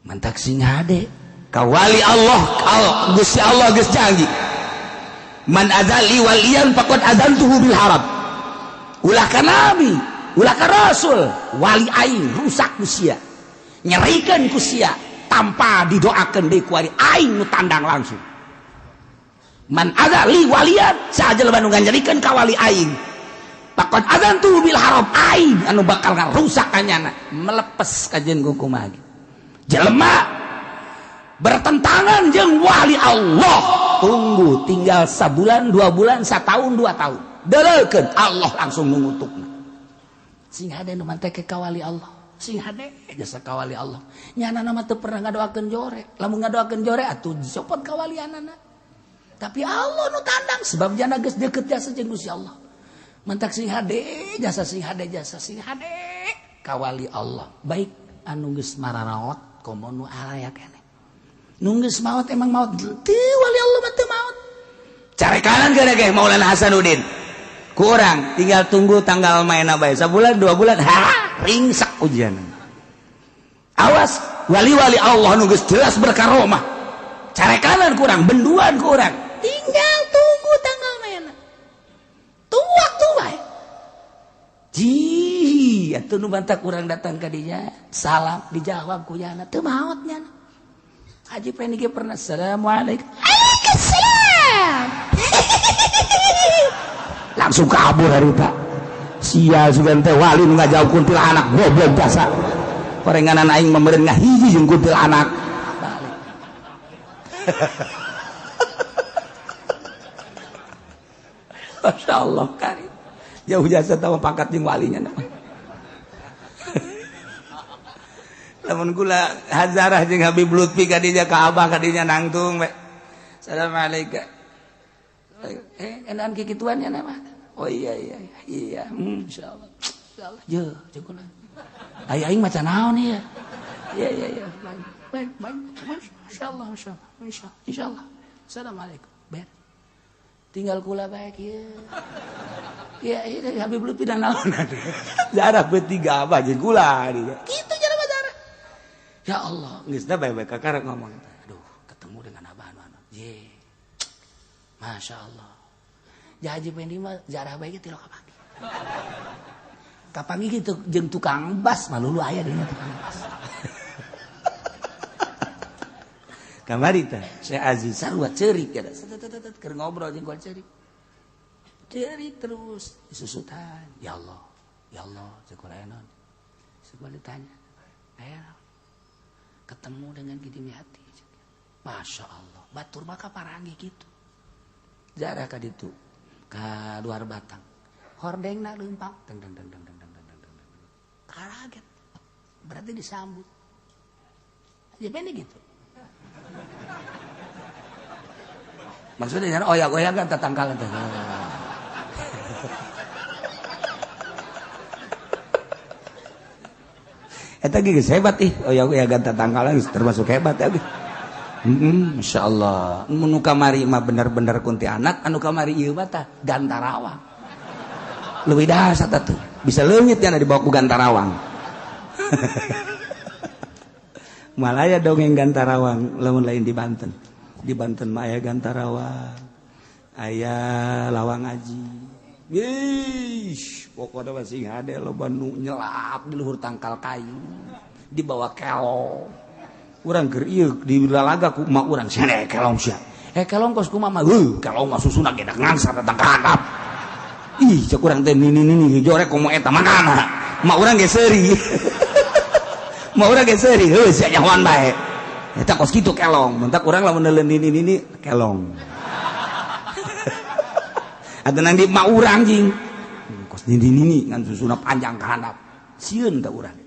mantak sing hade kawali Allah Gusti Allah geus janji man adzali waliyan faqad adzantuhu bil haram ulah ka nabi ulah ka rasul wali aing rusak ku sia nyerikeun ku sia tanpa didoakeun deui ku ari aing nu tandang langsung man adzali waliyan sajelema nu nganyerikeun ka wali aing faqad adzantuhu bil haram aing anu bakal ngarusak anyana melepes kajen kumaha jelema bertentangan jeung wali Allah tunggu tinggal sabulan 2 bulan 1 tahun 2 tahun deurekeun Allah langsung mengutukna sing hade nu manteke ka wali Allah sing hade jasa ka wali Allah nyana mah teu pernah ngadoakeun jore lamun ngadoakeun jore atuh disopot ka walianana tapi Allah nu tandang sebab jana geus deukeut jasa jeung Gusti Allah mantak sing hade jasa sing hade ka wali Allah baik anu geus mararaot komo nu aya keneh nunggus maut emang maut teu wali Allah mah teu maut carekanan gara-gara Maulana Hasanuddin kurang tinggal tunggu tanggal maena bae sabulan 2 bulan ringsak ujian awas wali-wali Allah nunggus jelas berkaromah carekanan kurang benduan kurang tinggal tunggu tanggal maena tunggu waktu bae ji atuh nu bantah kurang datang ka dinya salam dijawab ku yana teu maot nya Haji Peniki pernah assalamualaikum waalaikumsalam langsung kabur harita sia sugan teh wali nu ngajauh kuntilanak goblok jasa parenganan aing memeureun ngahiji jeung kuntilanak Masya Allah karim jauh jasa tahu pangkat jeung walinya lamun kula hazarah jeung Habib Lutfi kadinya ka Abah kadinya nangtung we. Assalamualaikum. Enakan kikituan nya mah. Oh iya. Insyaallah. Insyaallah. Je kula. Ai aing maca naon ya? Iya. Baik. Masyaallah. Insyaallah. Assalamualaikum. Ber. Tinggal kula baik ya. Ya Habib Lutfi dan naon. Jarak bertiga Abah jeung kula dia. Kitu ya Allah, geus da bae-bae kakara ngomong. Aduh, ketemu dengan Abah anu. Ye. Masya Allah. Haji Pendi mah jarah bae ge ti lo kapangi. Kapangi kitu jeung tukang bas mah lulu aya dinya tukang bas. Kamari teh, Syekh Aziz sarua ceurik ya. Keur ngobrol jeung kual ceurik. Ceurik terus disusutan. Ya Allah, cek kual enon. Sekolah ditanya. Aya ketemu dengan Gidi Hati. Masya Allah. Batur maka parangi gitu. Jarah ka ditu. Ka luar batang. Hordengna leumpang. Deng. Karaget. Berarti disambut. Aja pendek gitu. Maksudnya oyak-oyak kan tatangkalan. Eta geus hebat oyak-oyak tatangkalan termasuk hebat ya. Masya Allah. Anu kamari mah bener-bener kuntilanak, anu kamari ieu mah tah Gantarawang. Leuwih dahsyat atuh. Bisa leungit nya dibawa ku Gantarawang. Malaya dongeng Gantarawang lamun lain di Banten. Di Banten mah aya Gantarawang. Aya lawang aji. Wish, pokoknya masih ada loba nu nyelap di luhur tangkal kayu, dibawa kelong. Urang keur ieu di lalaga ku mak urang sene kelong sia. Kelong kos kumaha mah kelong mah susuna ge dak ngangsa datang ka handap. Ih, cek urang teh nini jorek komo eta manana. Mak urang ge seuri. Mak urang ge seuri, heuh sia nyahoan bae. Eta kos kitu kelong, mentak urang lamun neuleun nini kelong. Ada nang di mak urang jing kos nini ngan susuna panjang ka handap sieun ka urang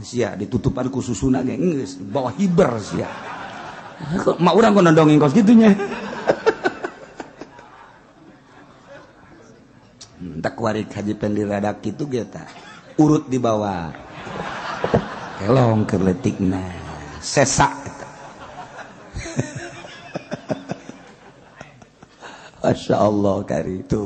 sia ditutupan ku susuna ge geus bawa hiber sia mak urang kok nondongin kos gitunya entak warik Haji Pendi radak kitu ge ta urut di bawah kelong keur leutikna sesak eta Masya Allah kari itu